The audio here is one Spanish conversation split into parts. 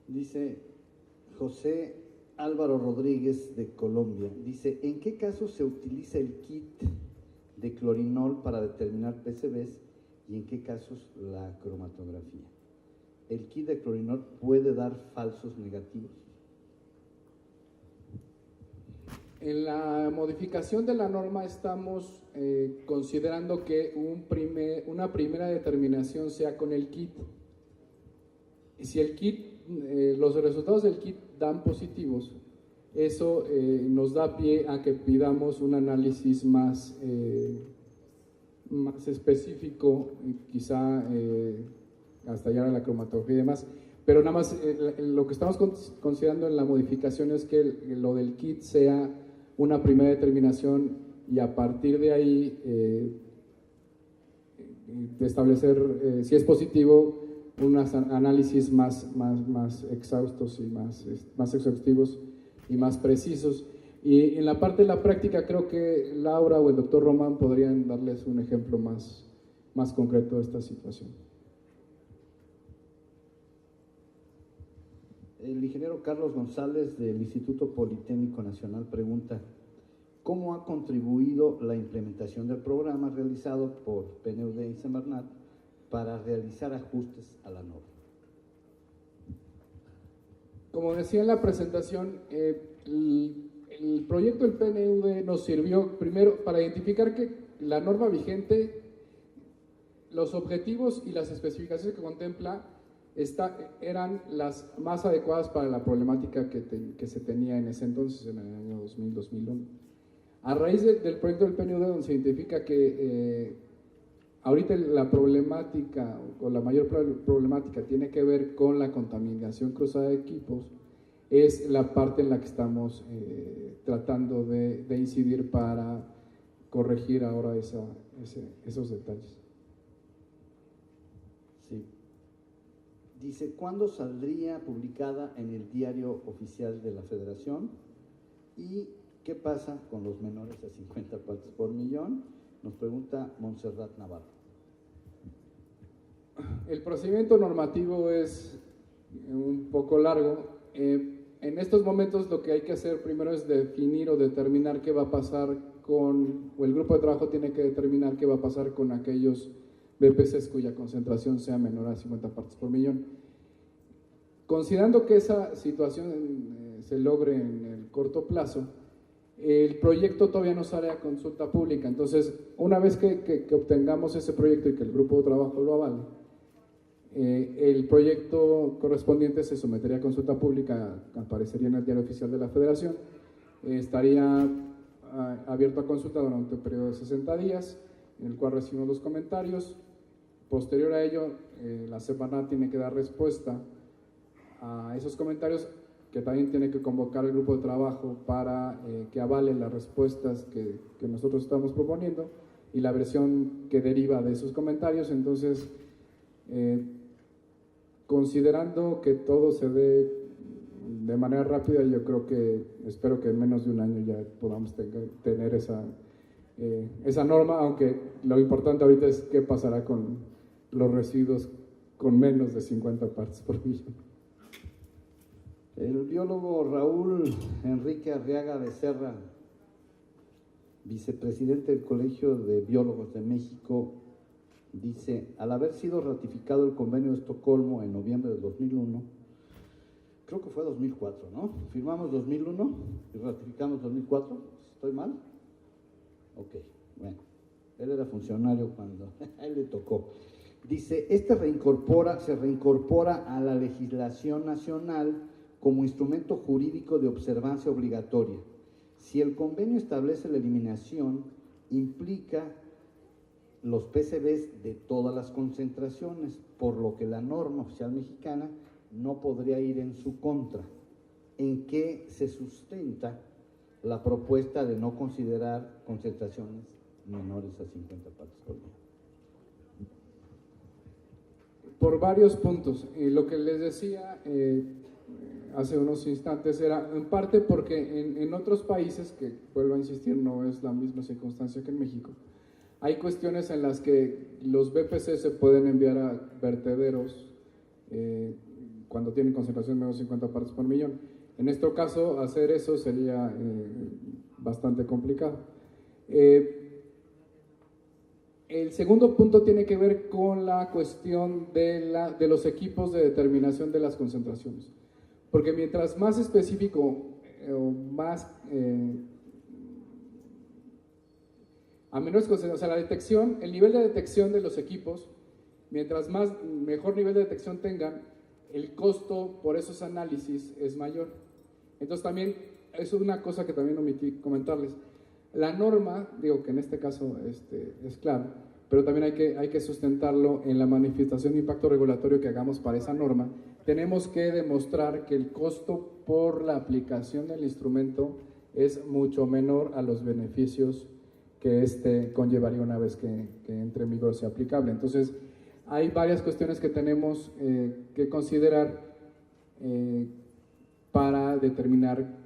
Dice José Álvaro Rodríguez de Colombia, dice, ¿en qué casos se utiliza el kit de clorinol para determinar PCBs y en qué casos la cromatografía? ¿El kit de clorinol puede dar falsos negativos? En la modificación de la norma estamos considerando que una primera determinación sea con el kit. Y si el kit, los resultados del kit dan positivos, eso nos da pie a que pidamos un análisis más específico, quizá hasta llegar a la cromatografía y demás. Pero nada más lo que estamos considerando en la modificación es que lo del kit sea una primera determinación y a partir de ahí de establecer, si es positivo, unos análisis más exhaustos y más exhaustivos y más precisos. Y en la parte de la práctica creo que Laura o el doctor Román podrían darles un ejemplo más concreto de esta situación. El ingeniero Carlos González del Instituto Politécnico Nacional pregunta, ¿cómo ha contribuido la implementación del programa realizado por PNUD y Semarnat para realizar ajustes a la norma? Como decía en la presentación, el proyecto del PNUD nos sirvió primero para identificar que la norma vigente, los objetivos y las especificaciones que contempla eran las más adecuadas para la problemática que se tenía en ese entonces, en el año 2000-2001. A raíz del proyecto del PNUD, donde se identifica que ahorita la problemática o la mayor problemática tiene que ver con la contaminación cruzada de equipos, es la parte en la que estamos tratando de incidir para corregir ahora esos detalles. Sí. Dice, ¿cuándo saldría publicada en el diario oficial de la Federación? ¿Y qué pasa con los menores a 50 partes por millón? Nos pregunta Montserrat Navarro. El procedimiento normativo es un poco largo. En estos momentos lo que hay que hacer primero es definir o determinar qué va a pasar o el grupo de trabajo tiene que determinar qué va a pasar con aquellos BPCs cuya concentración sea menor a 50 partes por millón. Considerando que esa situación se logre en el corto plazo, el proyecto todavía no sale a consulta pública. Entonces, una vez que obtengamos ese proyecto y que el grupo de trabajo lo avale, el proyecto correspondiente se sometería a consulta pública, aparecería en el diario oficial de la Federación, estaría abierto a consulta durante un periodo de 60 días, en el cual recibimos los comentarios. Posterior a ello, la Semarnat tiene que dar respuesta a esos comentarios, que también tiene que convocar el grupo de trabajo para que avale las respuestas que nosotros estamos proponiendo y la versión que deriva de esos comentarios. Entonces, considerando que todo se dé de manera rápida, yo espero que en menos de un año ya podamos tener esa norma, aunque lo importante ahorita es qué pasará con los residuos con menos de 50 partes por millón. El biólogo Raúl Enrique Arriaga Becerra, vicepresidente del Colegio de Biólogos de México, dice, al haber sido ratificado el convenio de Estocolmo en noviembre del 2001, creo que fue 2004, ¿no? Firmamos 2001 y ratificamos 2004, ¿estoy mal? Ok, bueno, él era funcionario cuando a él le tocó. Dice, se reincorpora a la legislación nacional como instrumento jurídico de observancia obligatoria. Si el convenio establece la eliminación, implica los PCBs de todas las concentraciones, por lo que la norma oficial mexicana no podría ir en su contra. ¿En qué se sustenta la propuesta de no considerar concentraciones menores a 50 partes por millón? Por varios puntos. Lo que les decía hace unos instantes era en parte porque en otros países, que vuelvo a insistir, no es la misma circunstancia que en México, hay cuestiones en las que los BPC se pueden enviar a vertederos cuando tienen concentración de menos de 50 partes por millón. En este caso, hacer eso sería bastante complicado. El segundo punto tiene que ver con la cuestión de los equipos de determinación de las concentraciones. Porque mientras más específico o más a menores concentraciones, o sea, la detección, el nivel de detección de los equipos, mientras mejor nivel de detección tengan, el costo por esos análisis es mayor. Entonces también, eso es una cosa que también omití comentarles. La norma, digo que en este caso es claro, pero también hay que sustentarlo en la manifestación de impacto regulatorio que hagamos para esa norma. Tenemos que demostrar que el costo por la aplicación del instrumento es mucho menor a los beneficios que conllevaría una vez que entre en vigor sea aplicable. Entonces, hay varias cuestiones que tenemos que considerar para determinar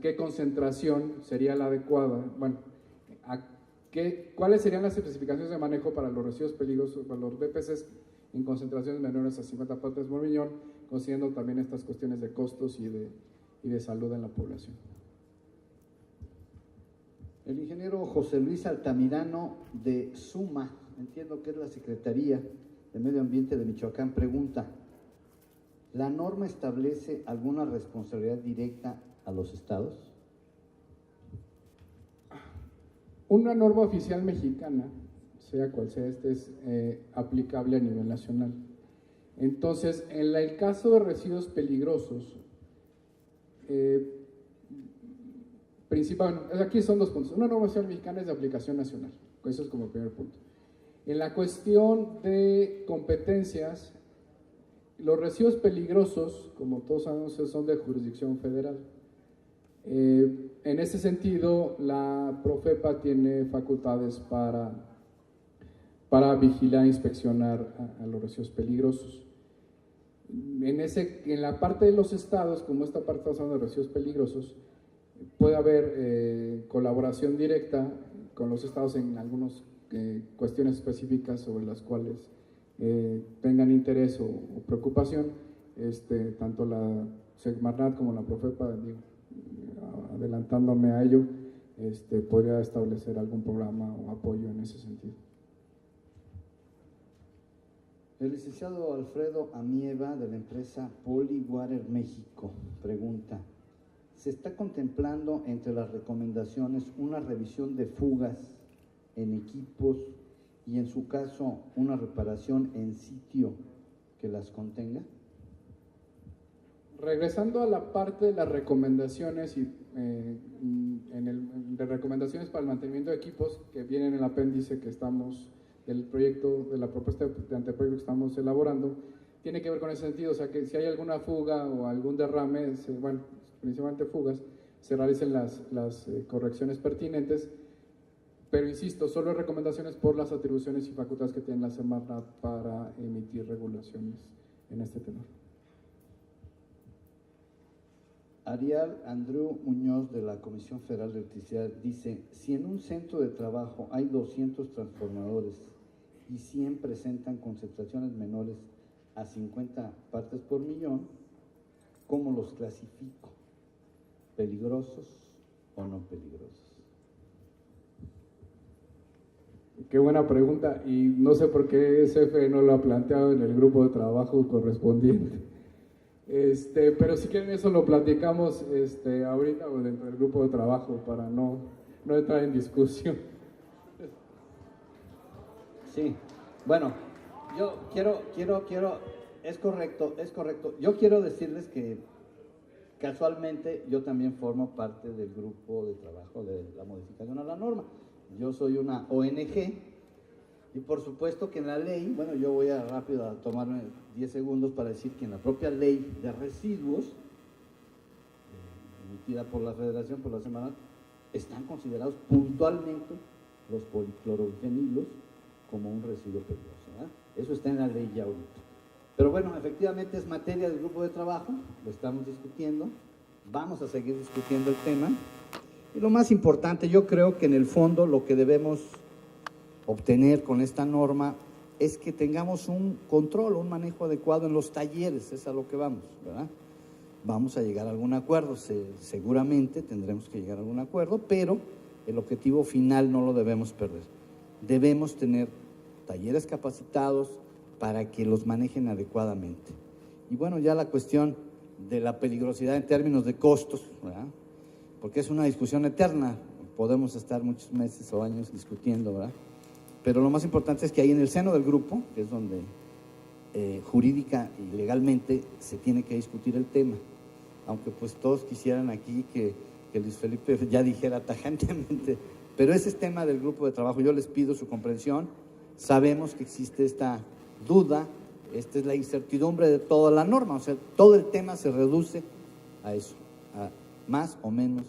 qué concentración sería la adecuada. Bueno, ¿cuáles serían las especificaciones de manejo para los residuos peligrosos, para los BPCs en concentraciones menores a 50 partes por millón, considerando también estas cuestiones de costos y de salud en la población? El ingeniero José Luis Altamirano de SUMA, entiendo que es la Secretaría de Medio Ambiente de Michoacán, pregunta: ¿la norma establece alguna responsabilidad directa a los estados? Una norma oficial mexicana, sea cual sea es aplicable a nivel nacional. Entonces, en el caso de residuos peligrosos, aquí son dos puntos. Una norma oficial mexicana es de aplicación nacional, eso es como el primer punto. En la cuestión de competencias, los residuos peligrosos, como todos sabemos, son de jurisdicción federal. En ese sentido, la Profepa tiene facultades para vigilar e inspeccionar a los residuos peligrosos. En la parte de los estados, como esta parte está hablando de residuos peligrosos, puede haber colaboración directa con los estados en algunas cuestiones específicas sobre las cuales tengan interés o preocupación. Tanto la Semarnat como la Profepa, adelantándome a ello, podría establecer algún programa o apoyo en ese sentido. El licenciado Alfredo Amieva, de la empresa Polywater México, pregunta: ¿se está contemplando entre las recomendaciones una revisión de fugas en equipos y, en su caso, una reparación en sitio que las contenga? Regresando a la parte de las recomendaciones de recomendaciones para el mantenimiento de equipos que vienen en el apéndice que estamos del proyecto, de la propuesta de anteproyecto que estamos elaborando, tiene que ver con ese sentido. O sea, que si hay alguna fuga o algún derrame, principalmente fugas, se realicen las correcciones pertinentes, pero insisto, solo recomendaciones por las atribuciones y facultades que tiene la Semarnat para emitir regulaciones en este tenor. Ariel Andrew Muñoz, de la Comisión Federal de Electricidad, dice: si en un centro de trabajo hay 200 transformadores y 100 presentan concentraciones menores a 50 partes por millón, ¿cómo los clasifico? ¿Peligrosos o no peligrosos? Qué buena pregunta, y no sé por qué CFE no lo ha planteado en el grupo de trabajo correspondiente. Pero si quieren eso lo platicamos ahorita o dentro del grupo de trabajo para no entrar en discusión. Sí, bueno, yo quiero, es correcto. Yo quiero decirles que casualmente yo también formo parte del grupo de trabajo de la modificación a la norma. Yo soy una ONG y por supuesto que en la ley, bueno, yo voy rápido a tomarme 10 segundos para decir que en la propia ley de residuos, emitida por la Federación, por la Semarnat, están considerados puntualmente los policlorofenilos como un residuo peligroso, ¿verdad? Eso está en la ley ya ahorita. Pero bueno, efectivamente es materia del grupo de trabajo, lo estamos discutiendo, vamos a seguir discutiendo el tema. Y lo más importante, yo creo que en el fondo lo que debemos obtener con esta norma es que tengamos un control, un manejo adecuado en los talleres, es a lo que vamos, ¿verdad? Vamos a llegar a algún acuerdo, seguramente tendremos que llegar a algún acuerdo, pero el objetivo final no lo debemos perder. Debemos tener talleres capacitados para que los manejen adecuadamente. Y bueno, ya la cuestión de la peligrosidad en términos de costos, ¿verdad? Porque es una discusión eterna, podemos estar muchos meses o años discutiendo, ¿verdad? Pero lo más importante es que ahí en el seno del grupo, que es donde jurídica y legalmente se tiene que discutir el tema, aunque pues todos quisieran aquí que Luis Felipe ya dijera tajantemente, pero ese es tema del grupo de trabajo. Yo les pido su comprensión, sabemos que existe esta duda, esta es la incertidumbre de toda la norma, o sea, todo el tema se reduce a eso, a más o menos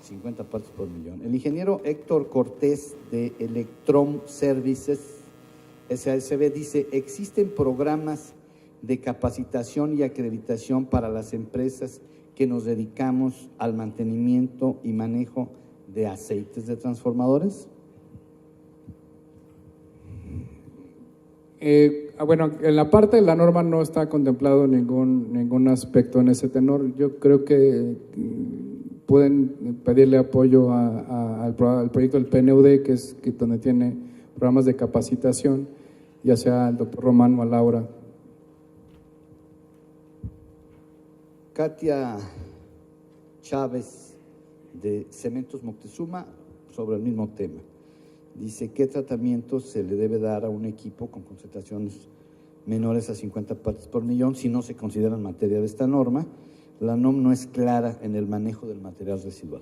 50 partes por millón. El ingeniero Héctor Cortés de Electron Services SASB dice: existen programas de capacitación y acreditación para las empresas que nos dedicamos al mantenimiento y manejo de aceites de transformadores. Bueno, en la parte de la norma no está contemplado ningún aspecto en ese tenor. Yo creo que pueden pedirle apoyo al proyecto del PNUD, que es donde tiene programas de capacitación, ya sea al doctor Román o a Laura. Katia Chávez de Cementos Moctezuma, sobre el mismo tema. Dice: ¿qué tratamiento se le debe dar a un equipo con concentraciones menores a 50 partes por millón si no se consideran materia de esta norma? La NOM no es clara en el manejo del material residual.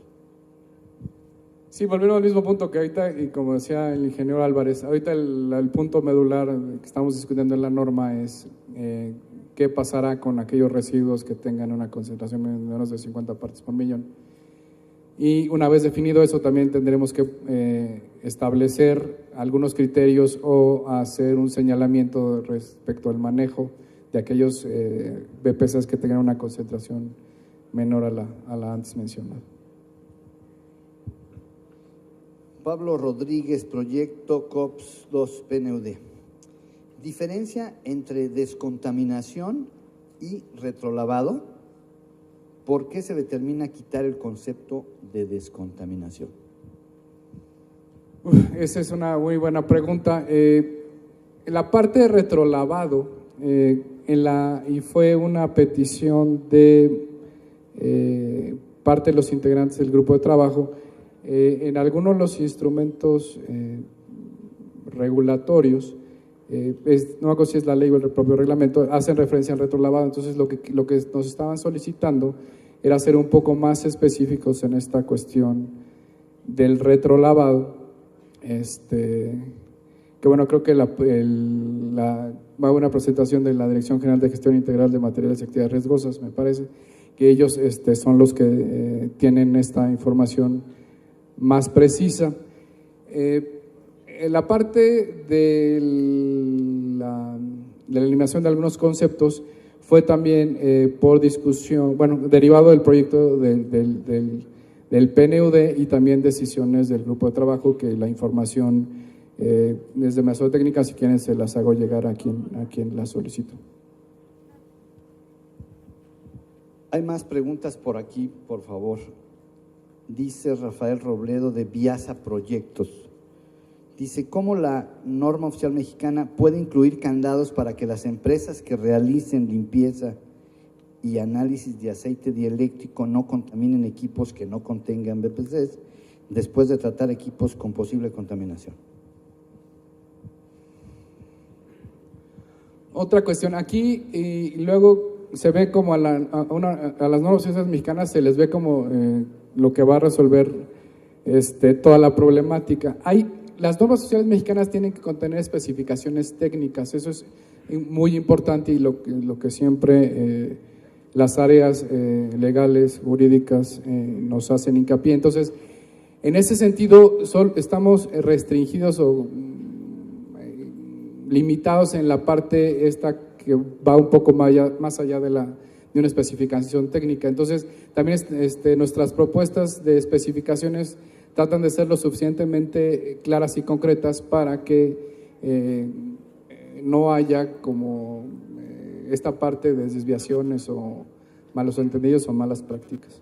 Sí, volvemos al mismo punto que ahorita, y como decía el ingeniero Álvarez, ahorita el punto medular que estamos discutiendo en la norma es qué pasará con aquellos residuos que tengan una concentración menos de 50 partes por millón. Y una vez definido eso, también tendremos que establecer algunos criterios o hacer un señalamiento respecto al manejo de aquellos BPCs que tengan una concentración menor a la antes mencionada. Pablo Rodríguez, Proyecto COPS 2 PNUD. Diferencia entre descontaminación y retrolavado. ¿Por qué se determina quitar el concepto de descontaminación? Esa es una muy buena pregunta. En la parte de retrolavado, y fue una petición de parte de los integrantes del grupo de trabajo, en algunos de los instrumentos regulatorios, no me acuerdo si es la ley o el propio reglamento, hacen referencia al retrolavado. Entonces lo que nos estaban solicitando era ser un poco más específicos en esta cuestión del retrolavado. Que bueno, creo que va a haber una presentación de la Dirección General de Gestión Integral de Materiales y Actividades Riesgosas, me parece, que ellos son los que tienen esta información más precisa. En la parte de la eliminación de algunos conceptos fue también por discusión, bueno, derivado del proyecto del PNUD y también decisiones del grupo de trabajo, que la información desde Mesotécnica, si quieren, se las hago llegar a quien la solicito. Hay más preguntas por aquí, por favor. Dice Rafael Robledo de Viasa Proyectos. Dice: ¿cómo la norma oficial mexicana puede incluir candados para que las empresas que realicen limpieza y análisis de aceite dieléctrico no contaminen equipos que no contengan BPCs después de tratar equipos con posible contaminación? Otra cuestión aquí, y luego se ve como a las normas oficiales mexicanas se les ve como lo que va a resolver toda la problemática. Las normas sociales mexicanas tienen que contener especificaciones técnicas, eso es muy importante, y lo que siempre las áreas legales, jurídicas nos hacen hincapié. Entonces, en ese sentido, estamos restringidos o limitados en la parte esta que va un poco más allá de una especificación técnica. Entonces, también nuestras propuestas de especificaciones tratan de ser lo suficientemente claras y concretas para que no haya como esta parte de desviaciones o malos entendidos o malas prácticas.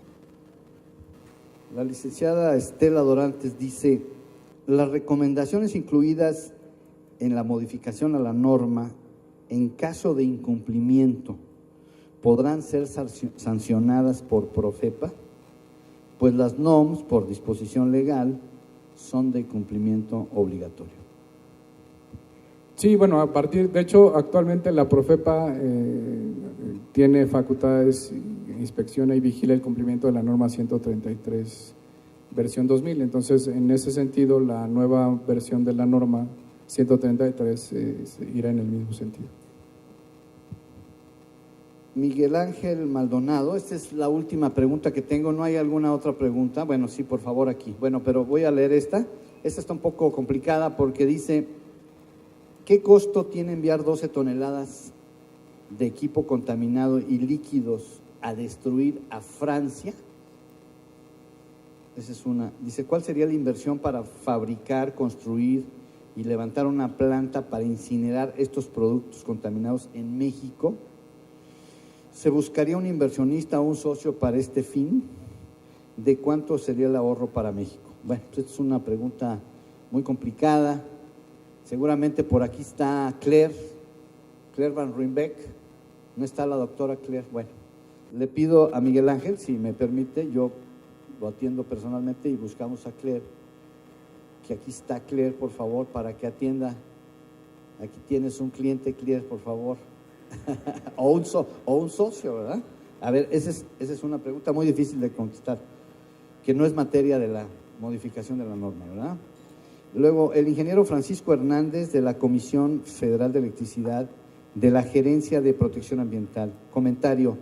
La licenciada Estela Dorantes dice: las recomendaciones incluidas en la modificación a la norma, en caso de incumplimiento, ¿podrán ser sancionadas por Profepa? Pues las NOMs, por disposición legal, son de cumplimiento obligatorio. Sí, bueno, de hecho, actualmente la Profepa tiene facultades, inspecciona y vigila el cumplimiento de la norma 133, versión 2000. Entonces, en ese sentido, la nueva versión de la norma 133 irá en el mismo sentido. Miguel Ángel Maldonado, esta es la última pregunta que tengo. ¿No hay alguna otra pregunta? Bueno, sí, por favor, aquí. Bueno, pero voy a leer esta. Esta está un poco complicada porque dice: ¿qué costo tiene enviar 12 toneladas de equipo contaminado y líquidos a destruir a Francia? Esa es una. Dice: ¿cuál sería la inversión para fabricar, construir y levantar una planta para incinerar estos productos contaminados en México? ¿Se buscaría un inversionista o un socio para este fin? ¿De cuánto sería el ahorro para México? Bueno, pues esta es una pregunta muy complicada. Seguramente por aquí está Claire Van Ruymbeck. ¿No está la doctora Claire? Bueno, le pido a Miguel Ángel, si me permite, yo lo atiendo personalmente y buscamos a Claire, que aquí está Claire, por favor, para que atienda. Aquí tienes un cliente, Claire, por favor. o un socio, ¿verdad? A ver, esa es una pregunta muy difícil de contestar, que no es materia de la modificación de la norma, ¿verdad? Luego, el ingeniero Francisco Hernández, de la Comisión Federal de Electricidad, de la Gerencia de Protección Ambiental. Comentario: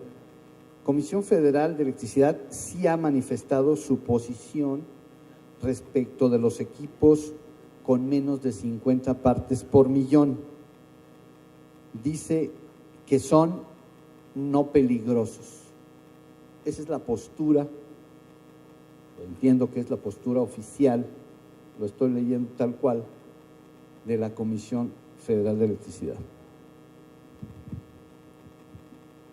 Comisión Federal de Electricidad sí ha manifestado su posición respecto de los equipos con menos de 50 partes por millón. Dice que son no peligrosos. Esa es la postura, entiendo que es la postura oficial, lo estoy leyendo tal cual, de la Comisión Federal de Electricidad.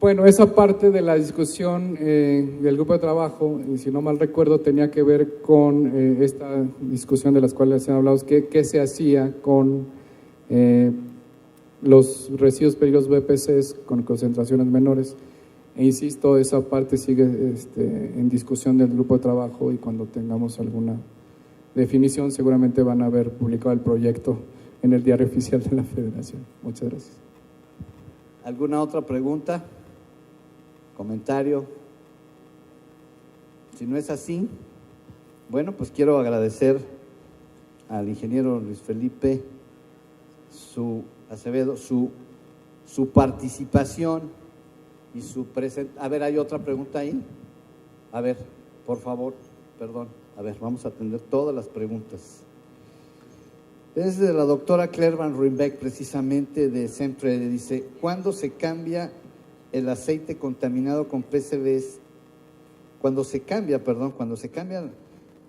Bueno, esa parte de la discusión del grupo de trabajo, y si no mal recuerdo, tenía que ver con esta discusión de las cuales se han hablado, qué se hacía con los residuos peligrosos BPCs con concentraciones menores. E insisto, esa parte sigue en discusión del grupo de trabajo, y cuando tengamos alguna definición seguramente van a haber publicado el proyecto en el diario oficial de la Federación. Muchas gracias. ¿Alguna otra pregunta? ¿Comentario? Si no es así, bueno, pues quiero agradecer al ingeniero Luis Felipe Acevedo su participación y su presentación. A ver, ¿hay otra pregunta ahí? A ver, por favor, perdón. A ver, vamos a atender todas las preguntas. Es de la doctora Claire Van Ruymbeck, precisamente de Semtrede. Dice: ¿cuándo se cambia el aceite contaminado con PCBs? Cuando se cambia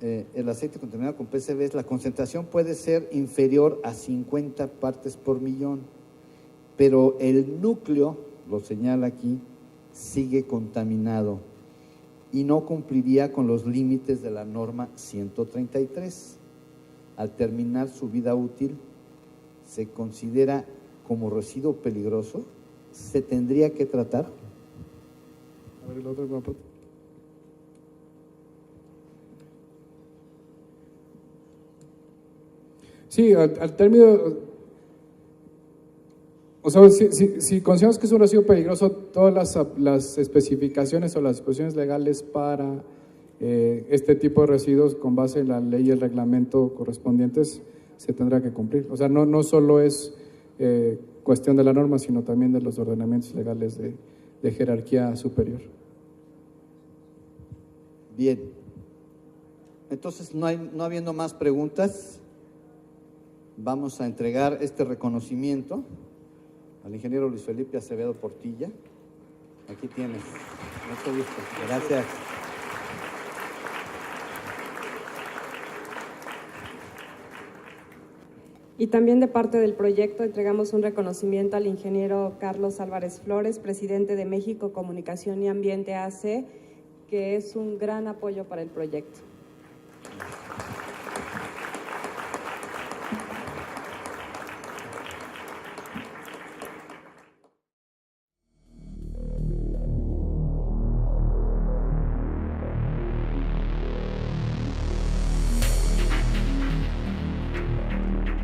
el aceite contaminado con PCBs, la concentración puede ser inferior a 50 partes por millón, pero el núcleo, lo señala aquí, sigue contaminado y no cumpliría con los límites de la norma 133. Al terminar su vida útil, se considera como residuo peligroso. ¿Se tendría que tratar? A ver, el otro grupo. Sí, al término, o sea, si consideramos que es un residuo peligroso, todas las especificaciones o las disposiciones legales para este tipo de residuos, con base en la ley y el reglamento correspondientes, se tendrá que cumplir. O sea, no solo es cuestión de la norma, sino también de los ordenamientos legales de jerarquía superior. Bien. Entonces, no habiendo más preguntas, vamos a entregar este reconocimiento al ingeniero Luis Felipe Acevedo Portilla. Aquí tienes. Mucho gusto. Gracias. Y también de parte del proyecto entregamos un reconocimiento al ingeniero Carlos Álvarez Flores, presidente de México Comunicación y Ambiente AC, que es un gran apoyo para el proyecto.